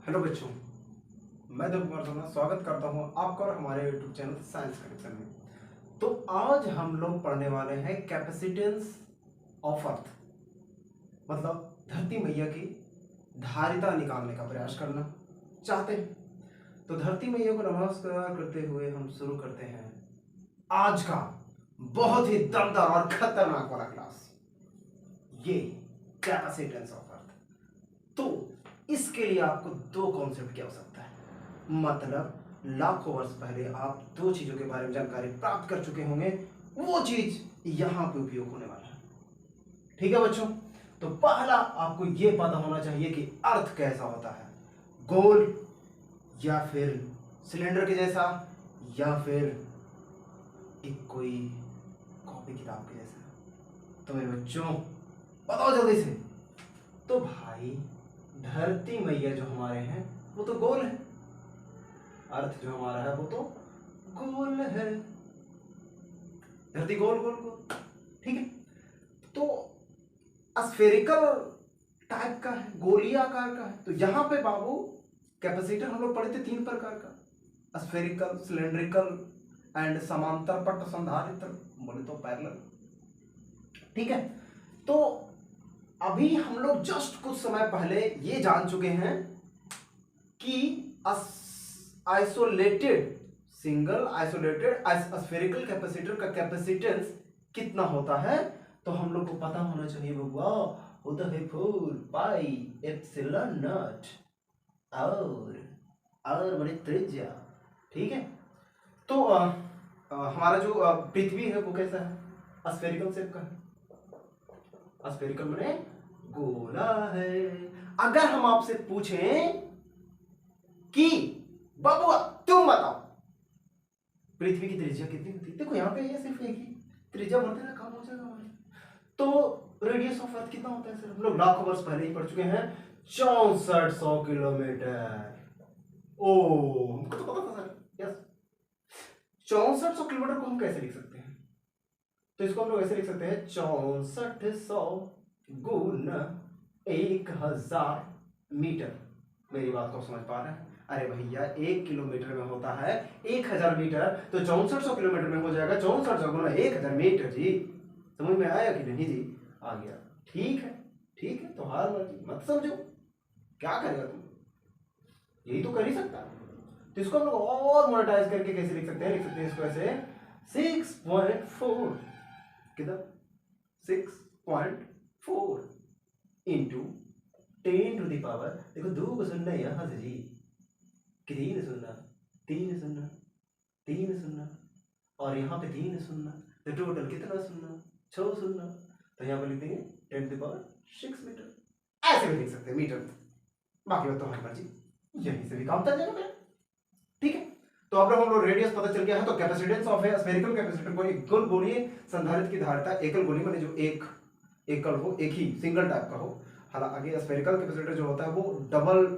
Hello बच्चों, मैं देव कुमार शर्मा स्वागत करता हूं आपका और हमारे यूट्यूब चैनल साइंस कनेक्शन में। तो आज हम लोग पढ़ने वाले हैं कैपेसिटेंस ऑफ अर्थ, मतलब धरती मैया की धारिता निकालने का प्रयास करना चाहते हैं। तो धरती मैया को नमस्कार करते हुए हम शुरू करते हैं आज का बहुत ही दमदार और खतरनाक वाला क्लास, ये कैपेसिटेंस ऑफ अर्थ। तो इसके लिए आपको दो कॉन्सेप्ट की आवश्यकता है, मतलब लाखों वर्ष पहले आप दो चीजों के बारे में जानकारी प्राप्त कर चुके होंगे, वो चीज यहां पे उपयोग होने वाला है। ठीक है बच्चों, तो पहला आपको यह पता होना चाहिए कि अर्थ कैसा होता है, गोल या फिर सिलेंडर के जैसा या फिर एक कोई कॉपी किताब के जैसा। तो मेरे बच्चों बताओ जल्दी से। तो भाई धरती मैया जो हमारे हैं वो तो गोल है, अर्थ जो हमारा है वो तो गोल है, धरती गोल गोल गोल, ठीक है। तो स्फेरिकल टाइप का है, गोलीय आकार का है। तो यहां पे बाबू कैपेसिटर हम लोग पढ़े थे तीन प्रकार का, स्फेरिकल, सिलेंड्रिकल एंड समांतर पट संधारित्र, बोले तो पैरेलल, ठीक है। तो अभी हम लोग जस्ट कुछ समय पहले ये जान चुके हैं कि isolated single isolated spherical capacitor का कैपेसिटेंस कितना होता है। तो हम लोग को पता होना चाहिए बबुआ, होता है 4 पाई एप्सिलॉन नॉट, और बड़ी त्रिज्या, ठीक है। तो हमारा जो पृथ्वी है वो कैसा है, स्फेरिकल शेप का है, स्फेरिकल माने गोला है। अगर हम आपसे पूछें कि बबुआ तुम बताओ पृथ्वी की त्रिज्या कितनी होती है, देखो यहाँ पे ये सिर्फ एक ही त्रिज्या भर देना काम हो जाएगा हमारे। तो रेडियस ऑफ अर्थ कितना होता है सर, हम लोग लाखों वर्ष पहले ही पढ़ चुके हैं, 6400 किलोमीटर। ओ हमको तो पता था सर, यस। 6400 किलोमीटर को हम कैसे लिख सकते हैं, तो इसको हम लोग ऐसे लिख सकते हैं 6400 गुण 1000 मीटर। मेरी बात को समझ पा रहे हैं? अरे भैया 1 किलोमीटर में होता है 1000 मीटर, तो 6400 किलोमीटर में हो जाएगा 6400 गुना 1000 मीटर। जी समझ में आया कि नहीं? जी आ गया, ठीक है ठीक है। तो हार मत समझो, क्या करेगा तुम, यही तो कर ही सकता है। तो इसको हम लोग और मोनेटाइज करके कैसे लिख सकते हैं, लिख सकते हैं इसको ऐसे 6.4 कितना, 6.4 इंटू 10 टू द पावर, देखो 2 को सुनना यहां से जी, 3 सुनना, 3 सुनना, 3 सुनना, और यहाँ पे 3 सुनना, तो टोटल कितना सुनना, 6 सुनना। तो यहाँ पे लिख देंगे 10 टू द पावर 6 मीटर, ऐसे भी लिख सकते हैं मीटर में। बाकी बात तो हमारी मर्जी, यहीं से भी काम चल जाएगा, ठीक है। तो अब हम लोग रेडियस पता चल गया है। तो capacitance of A spherical capacitor को एक गोल गोलीय संधारित्र की धारिता, एकल गोली माने जो एक एकल हो, एक ही सिंगल टाइप का हो। हालांकि स्फेरिकल कैपेसिटर जो होता है वो डबल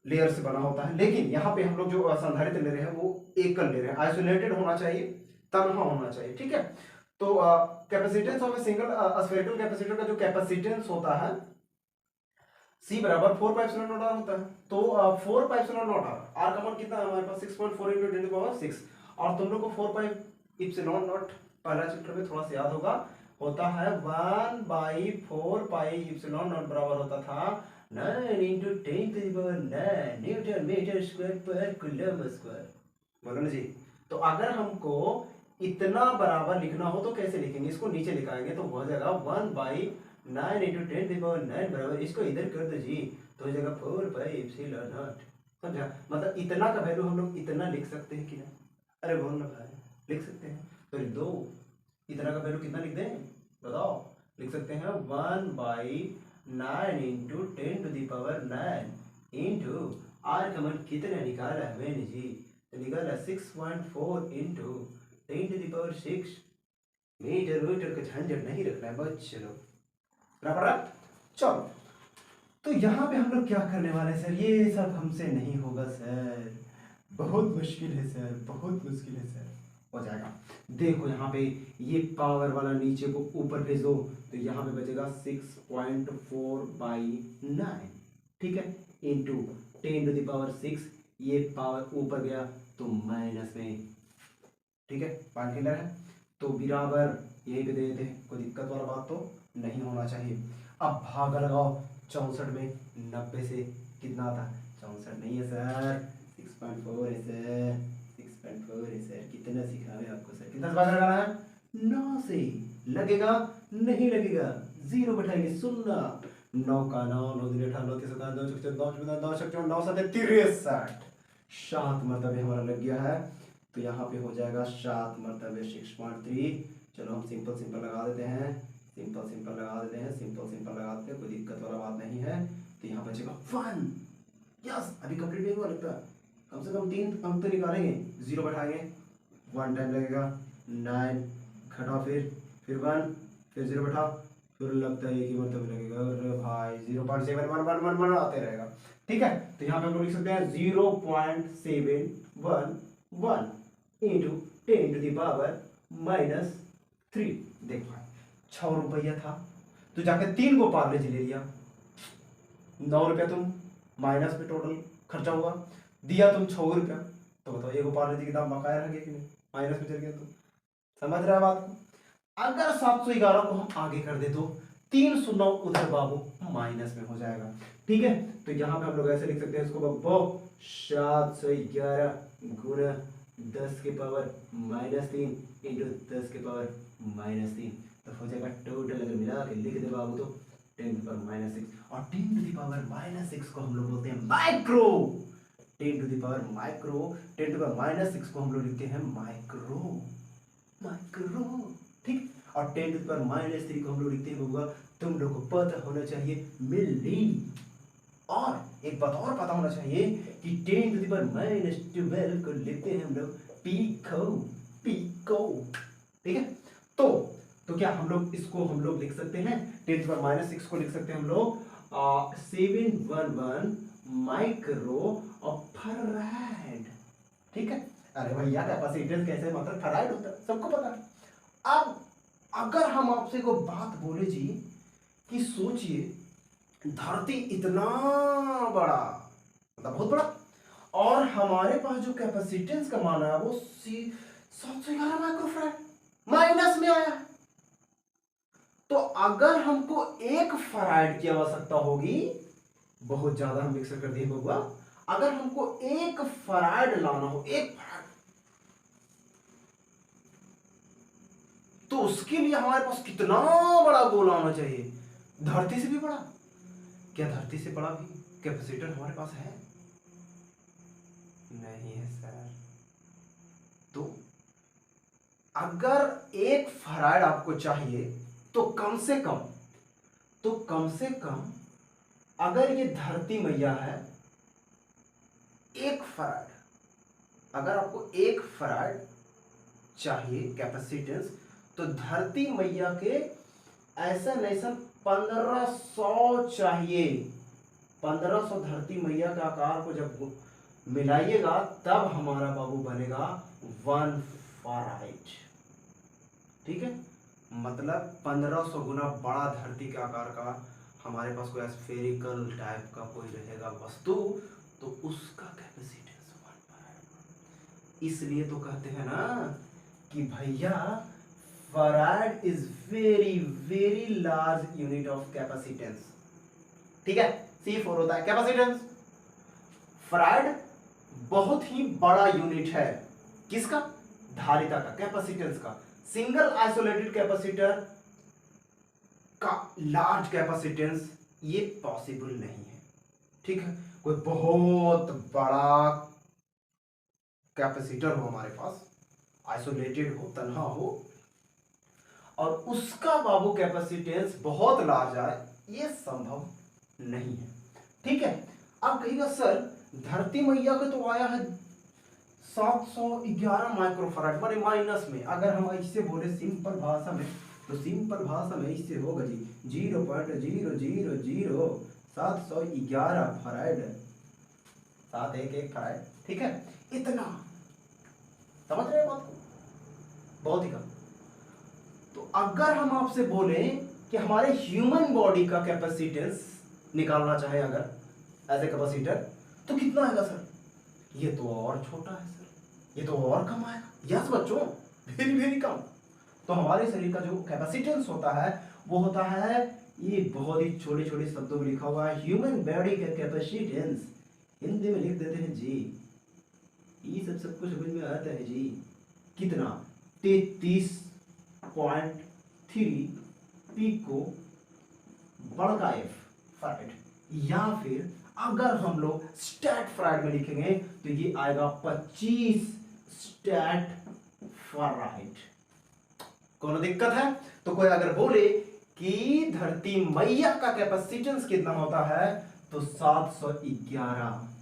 लेयर से बना होता है, लेकिन यहाँ पे हम लोग जो संधारित्र ले रहे हैं वो एकल ले रहे हैं, आइसोलेटेड होना चाहिए, तन्हा होना चाहिए, ठीक है। तो capacitance of a single spherical capacitor का जो कैपेसिटेंस होता है C बराबर 4 पाई एप्सिलॉन नॉट आर होता है। तो 4 पाई एप्सिलॉन नॉट आर का मान कितना है हमारे पास, 6.4 into 10 to the power 6। और तुम लोग को 4 पाई एप्सिलॉन नॉट पहला चैप्टर में थोड़ा सा याद होगा, होता है 1/4 पाई एप्सिलॉन नॉट बराबर होता था 9 into 10 to the power 9 newton metre square per coulomb square, बोलो ना जी। तो अगर हमको इतना बराबर लिखना हो तो कैसे लिखेंगे, इसको नीचे लिखाएंगे तो हो जाएगा 1/9 into 10 to the power 9 बराबर, इसको इधर कर दो जी, तो हो जाएगा 4 पाई एप्सिलॉन नॉट। समझा, मतलब इतना का वैल्यू हम लोग इतना लिख सकते हैं कि ना, अरे बोल ना भाई, लिख सकते हैं। तो लिख दो, इतना का वैल्यू कितना लिख दें बताओ, लिख सकते हैं 1/9 into 10 to the power 9 into are का मान कितना निकाला है मैंने जी, तो निकाला 6.4 into 10 to the power 6। Metre metre का झंझट नहीं रखना है बच्चों, बराबर। चलो, तो यहाँ पे हम लोग क्या करने वाले हैं सर, ये सब हमसे नहीं होगा सर, बहुत मुश्किल है सर, बहुत मुश्किल है सर। हो जाएगा, देखो यहाँ पे ये पावर वाला नीचे को ऊपर भेज दो, तो यहाँ पे बचेगा 6.4/9, ठीक है, इंटू 10⁻6, ये पावर ऊपर गया तो माइनस में, ठीक है, पॉइंट क्लियर है। तो बराबर यहीं पे दे देते, कोई दिक्कत वाला बात तो नहीं होना चाहिए। अब भाग लगाओ 64 में 90 से, कितना आता है 64 नहीं है सर, 6.4 है सर, 6.4 है सर। कितना सिखावे आपको सर, कितना भाग लगाना है 9 से, लगेगा नहीं लगेगा, जीरो बैठाएंगे, सुनना 9 का 9, 9 दूनी 18, 9 तीस 9 चौक 9 9 चौक 9 7 63, 7 मरतबे हमारा लग गया है। तो यहाँ पे हो जाएगा 7 मरतबे 6.3। चलो हम सिंपल सिंपल लगा देते हैं, सिंपल सिंपल लगा देते हैं, सिंपल सिंपल लगा देते हैं, कोई दिक्कत वाला बात नहीं है। तो यहाँ बचेगा 1। यस, अभी कंप्लीट नहीं हुआ लगता, कम से कम 3 अंक तो निकालेंगे, जीरो बैठाएंगे, 1 टाइम लगेगा 9, घटाओ फिर 1, फिर जीरो बैठाओ, फिर लगता है एक ही मतलब लगेगा, अरे भाई 0.71111 आते रहेगा। ठीक है, तो यहाँ पे हम लोग लिख सकते हैं 0.711 इंटू 10⁻³ देख भाई 6 रुपया था, तो जाके 3 को पार्ले ले लिया, 9 रुपया तुम माइनस में टोटल खर्चा हुआ, दिया तुम 6 रुपया, तो बताओ एक पार्ले के दाम बकाया रह गया कि नहीं, माइनस में चल गया। तो समझ रहे हैं बात को। अगर 711 को हम आगे कर दे तो 3 शून्य उधर बाबू माइनस में हो जाएगा। ठीक है, तो यहाँ पे हम लोग ऐसे लिख सकते हैं इसको बाबू 711 गुना 10 के पावर -3 इंटू 10 के पावर -3, तो हो जाएगा टोटल अगर मिला के लिख दे बाबू तो 10⁻6, और 10⁻6 को हम लोग बोलते हैं माइक्रो, 10⁻6 को हम लोग लिखते हैं माइक्रो, ठीक। और 10⁻³ को हम लोग लिखते हैं बबुआ, तुम लोग को पता होना चाहिए मिली, और एक बात और पता होना चाहिए कि 10⁻12 को लिखते हैं हम लोग पीको, ठीक है। तो क्या हम लोग इसको हम लोग लिख सकते हैं 10⁻6 को लिख सकते हैं हम लोग 711 माइक्रो ऑफ फराड, ठीक है। अरे भैया कैपेसिटेंस कैसे मतलब फराड होता है सबको पता है। अब अगर हम आपसे को बात बोले जी कि सोचिए धरती इतना बड़ा, मतलब बहुत बड़ा, और हमारे पास जो कैपेसिटेंस का मान है वो 711 माइक्रोफैराड माइनस में आया है। तो अगर हमको 1 फराड की आवश्यकता होगी, बहुत ज्यादा हम मिक्सर कर दिए बबुआ, अगर हमको 1 फराड लाना हो, 1 फराड, तो उसके लिए हमारे पास कितना बड़ा गोला होना चाहिए, धरती से भी बड़ा। क्या धरती से बड़ा भी कैपेसिटर हमारे पास है? नहीं है सर। तो अगर 1 फराड आपको चाहिए तो कम से कम अगर ये धरती मैया है 1 फराड, अगर आपको 1 फराड चाहिए कैपेसिटेंस, तो धरती मैया के ऐसा नैसा 1500 चाहिए। 1500 धरती मैया के आकार को जब मिलाइएगा तब हमारा बाबू बनेगा 1 फराड, ठीक है। मतलब 1500 गुना बड़ा धरती के आकार का हमारे पास कोई स्फेरिकल टाइप का कोई रहेगा वस्तु, तो उसका कैपेसिटेंस 1 फराड। इसलिए तो कहते हैं ना कि भैया farad is very very large unit of capacitance, ठीक है। C4 होता है कैपेसिटेंस, फराड बहुत ही बड़ा यूनिट है, किसका? धारिता का, कैपेसिटेंस का। सिंगल आइसोलेटेड कैपेसिटर का लार्ज कैपेसिटेंस ये पॉसिबल नहीं है, ठीक है। कोई बहुत बड़ा कैपेसिटर हो हमारे पास, आइसोलेटेड हो, तन्हा हो, और उसका बाबू कैपेसिटेंस बहुत लार्ज आए, ये संभव नहीं है, ठीक है। अब कहिएगा सर धरती मैया का तो आया है 711 माइक्रोफराड माने माइनस में। अगर हम इससे बोले सिंपल भाषा में, तो सिंपल भाषा में इससे होगा जी 0.000711 फराड, 711 फराड, ठीक है। इतना समझ रहे हैं बात को, बहुत ही कम। तो अगर हम आपसे बोले कि हमारे ह्यूमन बॉडी का कैपेसिटेंस निकालना चाहे अगर, एज ए कैपेसिटर, तो कितना आएगा सर? ये तो और छोटा है सर, ये तो और कम आएगा। यस बच्चों, वेरी वेरी कम। तो हमारे शरीर का जो कैपेसिटेंस होता है वो होता है, ये बहुत ही छोटे छोटे शब्दों में लिखा हुआ है, ह्यूमन बॉडी का कैपेसिटेंस, हिंदी में लिख देते हैं जी, ये सबको समझ में आता है जी। कितना? 33.3 पिको बड़का एफ फैराड, या फिर अगर हम लोग स्टैट फैराड में लिखेंगे तो ये आएगा 25 स्टैट फैराड। कोनो दिक्कत है? तो कोई अगर बोले कि धरती मैया का कैपेसिटेंस कितना होता है तो 711